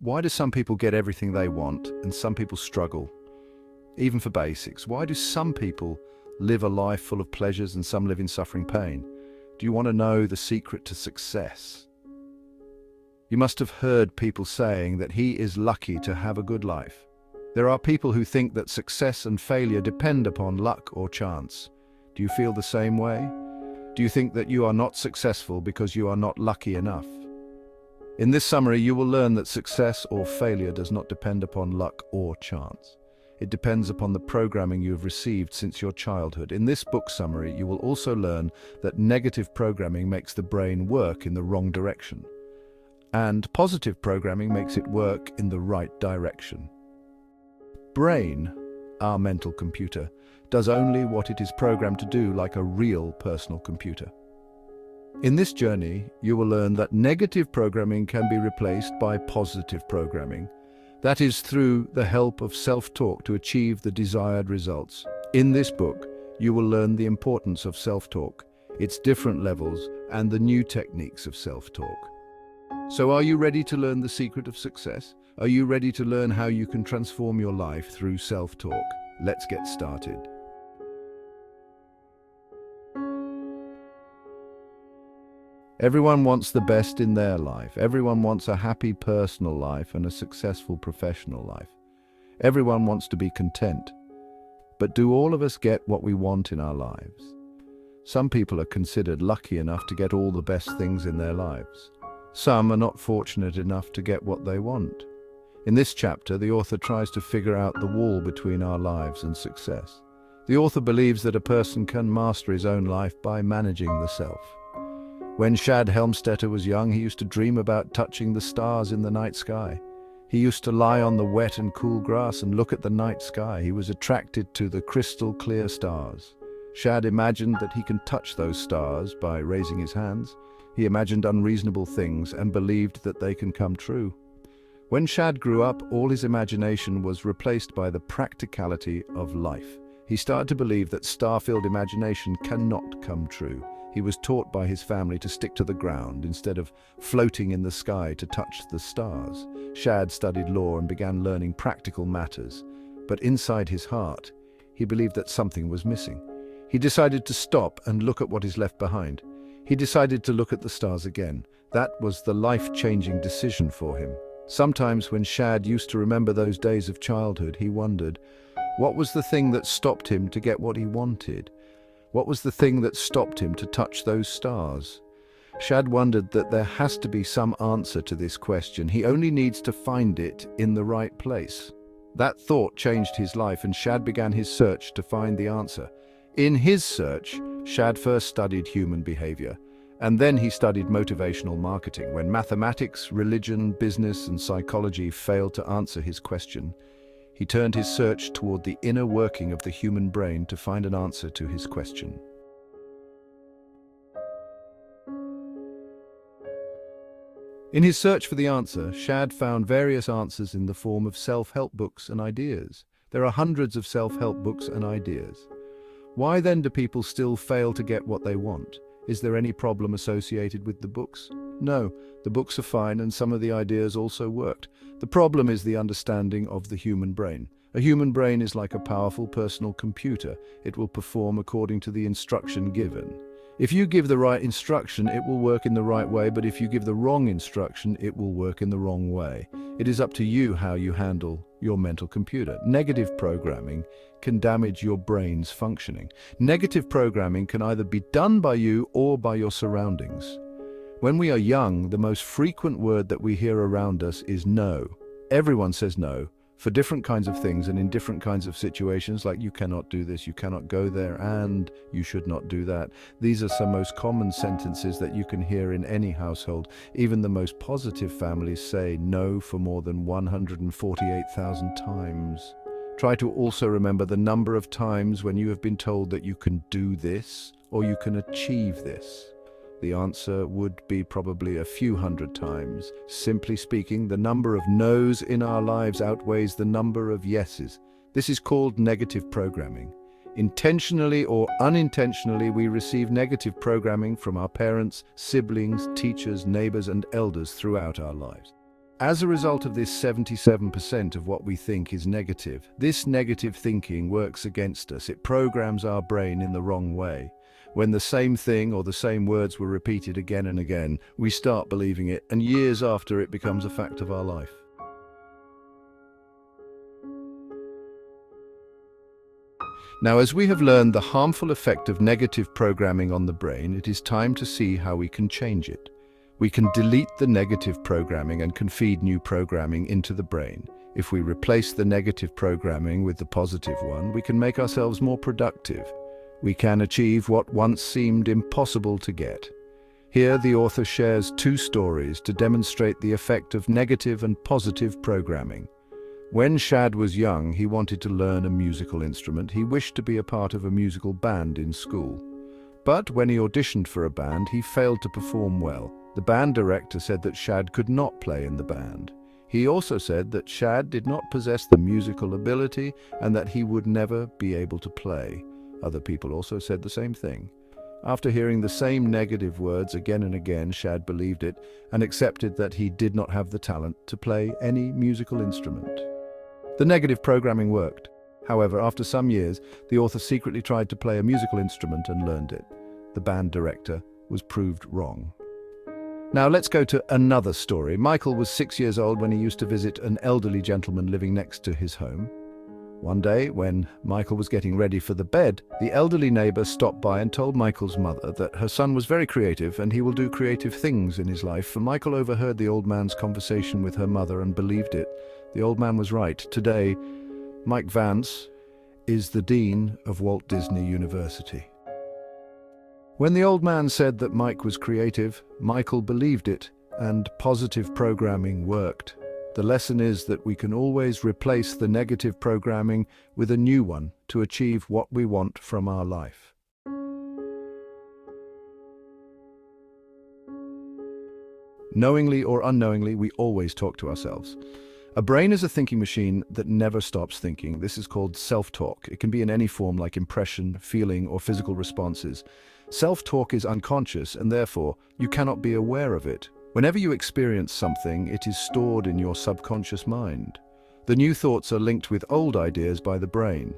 Why do some people get everything they want and some people struggle, even for basics? Why do some people live a life full of pleasures and some live in suffering pain? Do you want to know the secret to success? You must have heard people saying that he is lucky to have a good life. There are people who think that success and failure depend upon luck or chance. Do you feel the same way? Do you think that you are not successful because you are not lucky enough? In this summary, you will learn that success or failure does not depend upon luck or chance. It depends upon the programming you have received since your childhood. In this book summary, you will also learn that negative programming makes the brain work in the wrong direction, and positive programming makes it work in the right direction. Brain, our mental computer, does only what it is programmed to do, like a real personal computer. In this journey, you will learn that negative programming can be replaced by positive programming. That is through the help of self-talk to achieve the desired results. In this book, you will learn the importance of self-talk, its different levels, and the new techniques of self-talk. So are you ready to learn the secret of success? Are you ready to learn how you can transform your life through self-talk? Let's get started. Everyone wants the best in their life. Everyone wants a happy personal life and a successful professional life. Everyone wants to be content. But do all of us get what we want in our lives? Some people are considered lucky enough to get all the best things in their lives. Some are not fortunate enough to get what they want. In this chapter, the author tries to figure out the wall between our lives and success. The author believes that a person can master his own life by managing the self. When Shad Helmstetter was young, he used to dream about touching the stars in the night sky. He used to lie on the wet and cool grass and look at the night sky. He was attracted to the crystal clear stars. Shad imagined that he can touch those stars by raising his hands. He imagined unreasonable things and believed that they can come true. When Shad grew up, all his imagination was replaced by the practicality of life. He started to believe that star-filled imagination cannot come true. He was taught by his family to stick to the ground instead of floating in the sky to touch the stars. Shad studied law and began learning practical matters, but inside his heart, he believed that something was missing. He decided to stop and look at what is left behind. He decided to look at the stars again. That was the life-changing decision for him. Sometimes when Shad used to remember those days of childhood, he wondered, what was the thing that stopped him to get what he wanted? What was the thing that stopped him to touch those stars? Shad wondered that there has to be some answer to this question. He only needs to find it in the right place. That thought changed his life, and Shad began his search to find the answer. In his search, Shad first studied human behavior, and then he studied motivational marketing. When mathematics, religion, business, and psychology failed to answer his question, he turned his search toward the inner working of the human brain to find an answer to his question. In his search for the answer, Shad found various answers in the form of self-help books and ideas. There are hundreds of self-help books and ideas. Why then do people still fail to get what they want? Is there any problem associated with the books? No, the books are fine and some of the ideas also worked. The problem is the understanding of the human brain. A human brain is like a powerful personal computer. It will perform according to the instruction given. If you give the right instruction, it will work in the right way, but if you give the wrong instruction, it will work in the wrong way. It is up to you how you handle your mental computer. Negative programming can damage your brain's functioning. Negative programming can either be done by you or by your surroundings. When we are young, the most frequent word that we hear around us is no. Everyone says no for different kinds of things and in different kinds of situations, like you cannot do this, you cannot go there, and you should not do that. These are some most common sentences that you can hear in any household. Even the most positive families say no for more than 148,000 times. Try to also remember the number of times when you have been told that you can do this or you can achieve this. The answer would be probably a few hundred times. Simply speaking, the number of no's in our lives outweighs the number of yeses. This is called negative programming. Intentionally or unintentionally, we receive negative programming from our parents, siblings, teachers, neighbors, and elders throughout our lives. As a result of this, 77% of what we think is negative. This negative thinking works against us. It programs our brain in the wrong way. When the same thing or the same words were repeated again and again, we start believing it, and years after it becomes a fact of our life. Now, as we have learned the harmful effect of negative programming on the brain, it is time to see how we can change it. We can delete the negative programming and can feed new programming into the brain. If we replace the negative programming with the positive one, we can make ourselves more productive. We can achieve what once seemed impossible to get. Here, the author shares 2 stories to demonstrate the effect of negative and positive programming. When Shad was young, he wanted to learn a musical instrument. He wished to be a part of a musical band in school. But when he auditioned for a band, he failed to perform well. The band director said that Shad could not play in the band. He also said that Shad did not possess the musical ability and that he would never be able to play. Other people also said the same thing. After hearing the same negative words again and again, Shad believed it and accepted that he did not have the talent to play any musical instrument. The negative programming worked. However, after some years, the author secretly tried to play a musical instrument and learned it. The band director was proved wrong. Now let's go to another story. Michael was 6 years old when he used to visit an elderly gentleman living next to his home. One day, when Michael was getting ready for the bed, the elderly neighbor stopped by and told Michael's mother that her son was very creative and he will do creative things in his life. And Michael overheard the old man's conversation with her mother and believed it. The old man was right. Today, Mike Vance is the dean of Walt Disney University. When the old man said that Mike was creative, Michael believed it, and positive programming worked. The lesson is that we can always replace the negative programming with a new one to achieve what we want from our life. Knowingly or unknowingly, we always talk to ourselves. A brain is a thinking machine that never stops thinking. This is called self-talk. It can be in any form like impression, feeling, or physical responses. Self-talk is unconscious and therefore you cannot be aware of it. Whenever you experience something, it is stored in your subconscious mind. The new thoughts are linked with old ideas by the brain.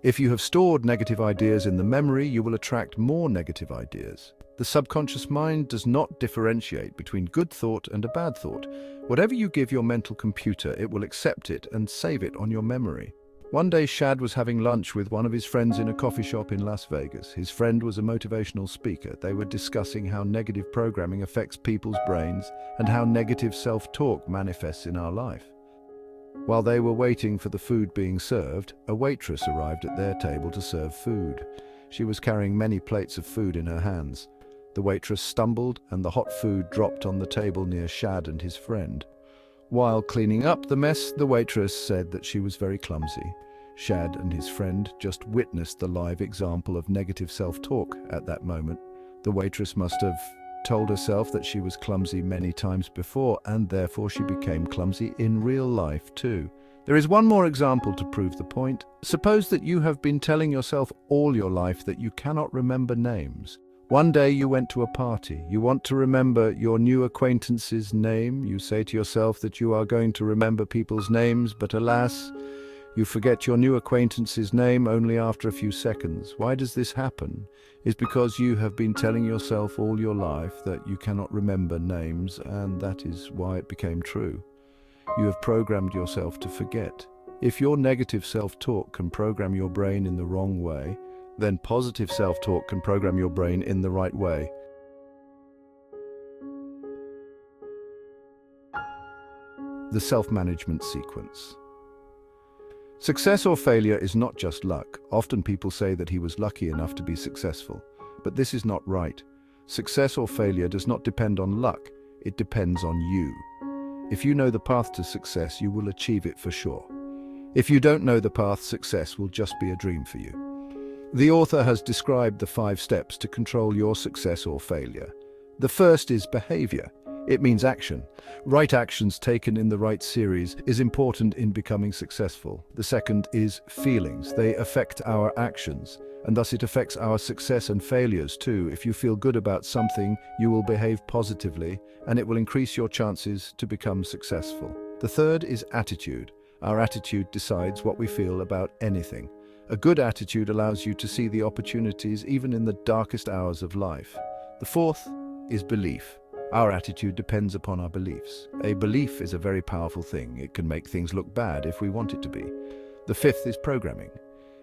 If you have stored negative ideas in the memory, you will attract more negative ideas. The subconscious mind does not differentiate between good thought and a bad thought. Whatever you give your mental computer, it will accept it and save it on your memory. One day, Shad was having lunch with one of his friends in a coffee shop in Las Vegas. His friend was a motivational speaker. They were discussing how negative programming affects people's brains and how negative self-talk manifests in our life. While they were waiting for the food being served, a waitress arrived at their table to serve food. She was carrying many plates of food in her hands. The waitress stumbled and the hot food dropped on the table near Shad and his friend. While cleaning up the mess, the waitress said that she was very clumsy. Shad and his friend just witnessed the live example of negative self-talk at that moment. The waitress must have told herself that she was clumsy many times before, and therefore she became clumsy in real life too. There is one more example to prove the point. Suppose that you have been telling yourself all your life that you cannot remember names. One day you went to a party. You want to remember your new acquaintance's name. You say to yourself that you are going to remember people's names, but alas, you forget your new acquaintance's name only after a few seconds. Why does this happen? It's because you have been telling yourself all your life that you cannot remember names, and that is why it became true. You have programmed yourself to forget. If your negative self-talk can program your brain in the wrong way, then positive self-talk can program your brain in the right way. The self-management sequence. Success or failure is not just luck. Often people say that he was lucky enough to be successful, but this is not right. Success or failure does not depend on luck, it depends on you. If you know the path to success, you will achieve it for sure. If you don't know the path, success will just be a dream for you. The author has described the 5 steps to control your success or failure. The first is behavior. It means action. Right actions taken in the right series is important in becoming successful. The second is feelings. They affect our actions, and thus it affects our success and failures too. If you feel good about something, you will behave positively, and it will increase your chances to become successful. The third is attitude. Our attitude decides what we feel about anything. A good attitude allows you to see the opportunities even in the darkest hours of life. The fourth is belief. Our attitude depends upon our beliefs. A belief is a very powerful thing. It can make things look bad if we want it to be. The fifth is programming.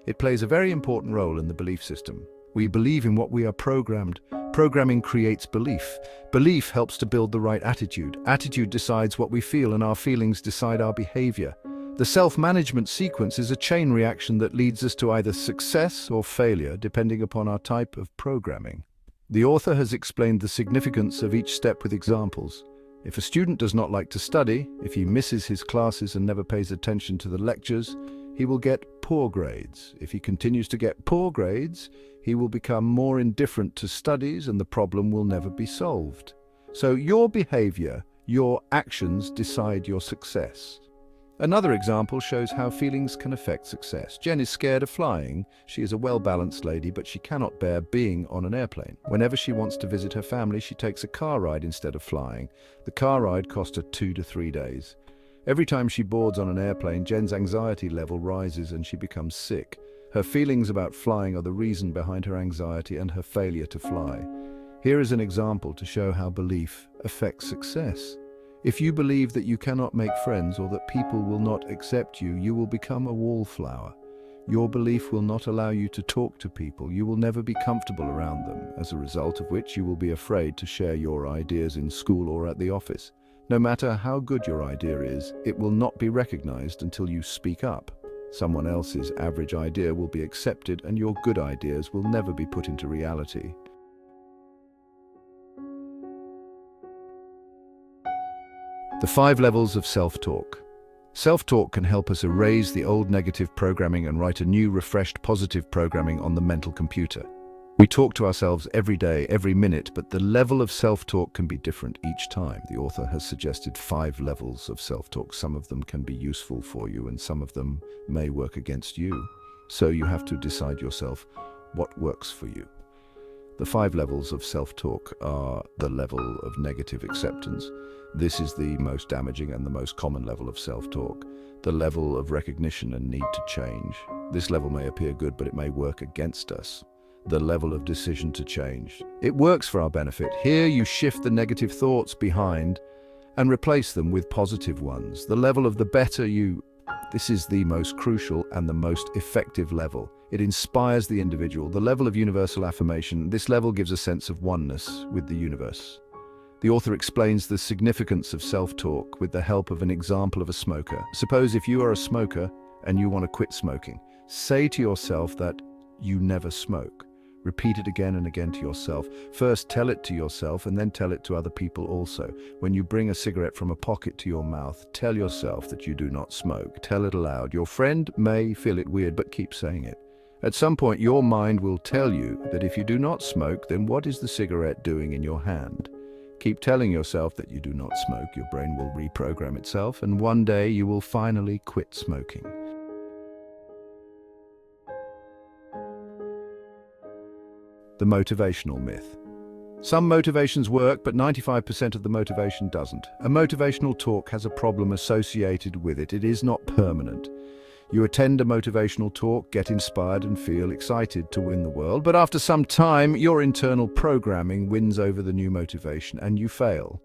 It plays a very important role in the belief system. We believe in what we are programmed. Programming creates belief. Belief helps to build the right attitude. Attitude decides what we feel, and our feelings decide our behavior. The self-management sequence is a chain reaction that leads us to either success or failure, depending upon our type of programming. The author has explained the significance of each step with examples. If a student does not like to study, if he misses his classes and never pays attention to the lectures, he will get poor grades. If he continues to get poor grades, he will become more indifferent to studies and the problem will never be solved. So your behavior, your actions decide your success. Another example shows how feelings can affect success. Jen is scared of flying. She is a well-balanced lady, but she cannot bear being on an airplane. Whenever she wants to visit her family, she takes a car ride instead of flying. The car ride costs her 2 to 3 days. Every time she boards on an airplane, Jen's anxiety level rises and she becomes sick. Her feelings about flying are the reason behind her anxiety and her failure to fly. Here is an example to show how belief affects success. If you believe that you cannot make friends or that people will not accept you, you will become a wallflower. Your belief will not allow you to talk to people. You will never be comfortable around them, as a result of which you will be afraid to share your ideas in school or at the office. No matter how good your idea is, it will not be recognized until you speak up. Someone else's average idea will be accepted and your good ideas will never be put into reality. The 5 levels of self-talk. Self-talk can help us erase the old negative programming and write a new, refreshed, positive programming on the mental computer. We talk to ourselves every day, every minute, but the level of self-talk can be different each time. The author has suggested 5 levels of self-talk. Some of them can be useful for you and some of them may work against you. So you have to decide yourself what works for you. The 5 levels of self-talk are the level of negative acceptance. This is the most damaging and the most common level of self-talk. The level of recognition and need to change. This level may appear good, but it may work against us. The level of decision to change. It works for our benefit. Here you shift the negative thoughts behind and replace them with positive ones. The level of the better you. This is the most crucial and the most effective level. It inspires the individual. The level of universal affirmation. This level gives a sense of oneness with the universe. The author explains the significance of self-talk with the help of an example of a smoker. Suppose if you are a smoker and you want to quit smoking, say to yourself that you never smoke. Repeat it again and again to yourself. First tell it to yourself and then tell it to other people also. When you bring a cigarette from a pocket to your mouth, tell yourself that you do not smoke. Tell it aloud. Your friend may feel it weird, but keep saying it. At some point, your mind will tell you that if you do not smoke, then what is the cigarette doing in your hand? Keep telling yourself that you do not smoke. Your brain will reprogram itself, and one day you will finally quit smoking. The motivational myth. Some motivations work, but 95% of the motivation doesn't. A motivational talk has a problem associated with it. It is not permanent. You attend a motivational talk, get inspired and feel excited to win the world, but after some time, your internal programming wins over the new motivation and you fail.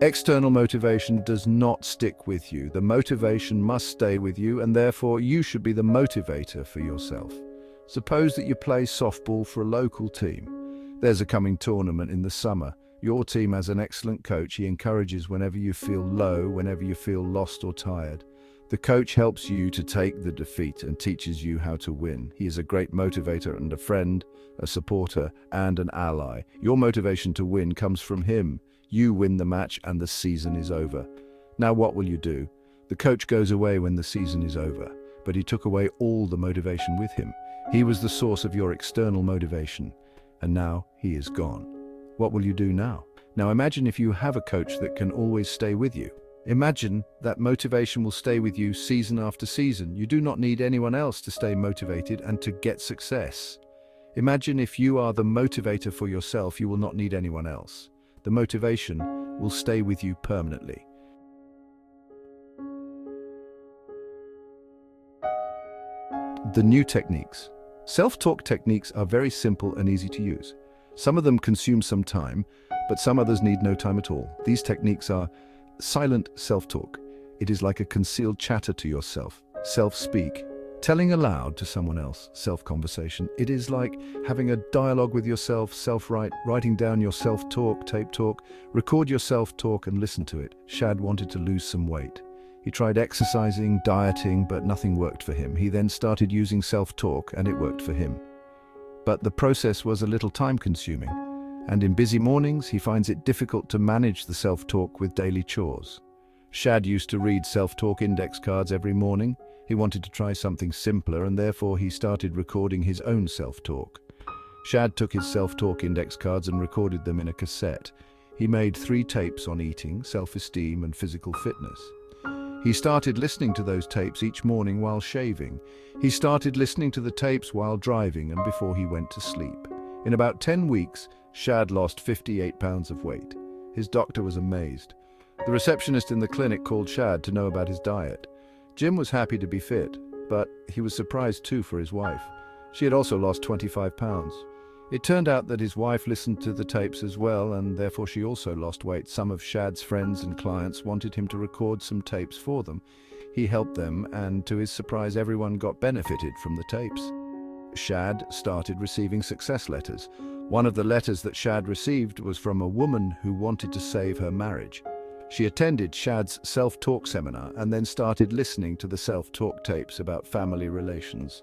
External motivation does not stick with you. The motivation must stay with you, and therefore you should be the motivator for yourself. Suppose that you play softball for a local team. There's a coming tournament in the summer. Your team has an excellent coach. He encourages whenever you feel low, whenever you feel lost or tired. The coach helps you to take the defeat and teaches you how to win. He is a great motivator and a friend, a supporter, and an ally. Your motivation to win comes from him. You win the match and the season is over. Now what will you do? The coach goes away when the season is over, but he took away all the motivation with him. He was the source of your external motivation, and now he is gone. What will you do now? Now imagine if you have a coach that can always stay with you. Imagine that motivation will stay with you season after season. You do not need anyone else to stay motivated and to get success. Imagine if you are the motivator for yourself, you will not need anyone else. The motivation will stay with you permanently. The new techniques. Self-talk techniques are very simple and easy to use. Some of them consume some time, but some others need no time at all. These techniques are silent self-talk. It is like a concealed chatter to yourself. Self-speak. Telling aloud to someone else. Self-conversation. It is like having a dialogue with yourself. Self-write. Writing down your self-talk, tape talk. Record your self-talk and listen to it. Shad wanted to lose some weight. He tried exercising, dieting, but nothing worked for him. He then started using self-talk and it worked for him. But the process was a little time-consuming, and in busy mornings he finds it difficult to manage the self-talk with daily chores. Shad used to read self-talk index cards every morning. He wanted to try something simpler and therefore he started recording his own self-talk. Shad took his self-talk index cards and recorded them in a cassette. He made 3 tapes on eating, self-esteem and physical fitness. He started listening to those tapes each morning while shaving. He started listening to the tapes while driving and before he went to sleep. In about 10 weeks, Shad lost 58 pounds of weight. His doctor was amazed. The receptionist in the clinic called Shad to know about his diet. Jim was happy to be fit, but he was surprised too for his wife. She had also lost 25 pounds. It turned out that his wife listened to the tapes as well, and therefore she also lost weight. Some of Shad's friends and clients wanted him to record some tapes for them. He helped them, and to his surprise, everyone got benefited from the tapes. Shad started receiving success letters. One of the letters that Shad received was from a woman who wanted to save her marriage. She attended Shad's self-talk seminar and then started listening to the self-talk tapes about family relations.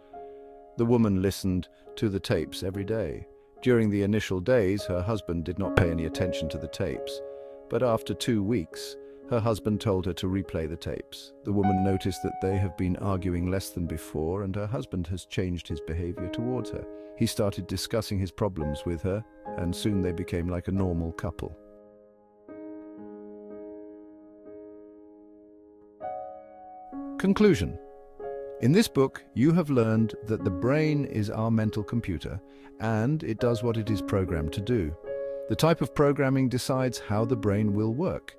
The woman listened to the tapes every day. During the initial days, her husband did not pay any attention to the tapes, but after 2 weeks, her husband told her to replay the tapes. The woman noticed that they have been arguing less than before, and her husband has changed his behavior towards her. He started discussing his problems with her, and soon they became like a normal couple. Conclusion. In this book, you have learned that the brain is our mental computer, and it does what it is programmed to do. The type of programming decides how the brain will work.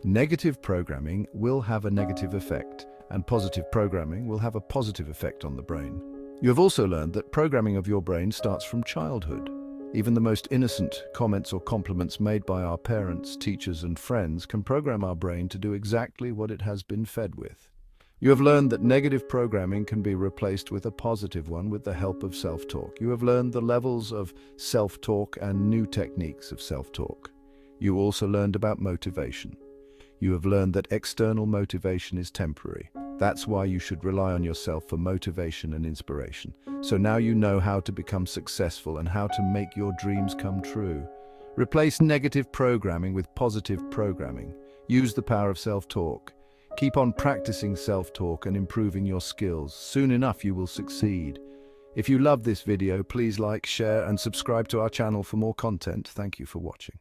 Negative programming will have a negative effect, and positive programming will have a positive effect on the brain. You have also learned that programming of your brain starts from childhood. Even the most innocent comments or compliments made by our parents, teachers, and friends can program our brain to do exactly what it has been fed with. You have learned that negative programming can be replaced with a positive one with the help of self-talk. You have learned the levels of self-talk and new techniques of self-talk. You also learned about motivation. You have learned that external motivation is temporary. That's why you should rely on yourself for motivation and inspiration. So now you know how to become successful and how to make your dreams come true. Replace negative programming with positive programming. Use the power of self-talk. Keep on practicing self-talk and improving your skills. Soon enough you will succeed. If you love this video, please like, share and subscribe to our channel for more content. Thank you for watching.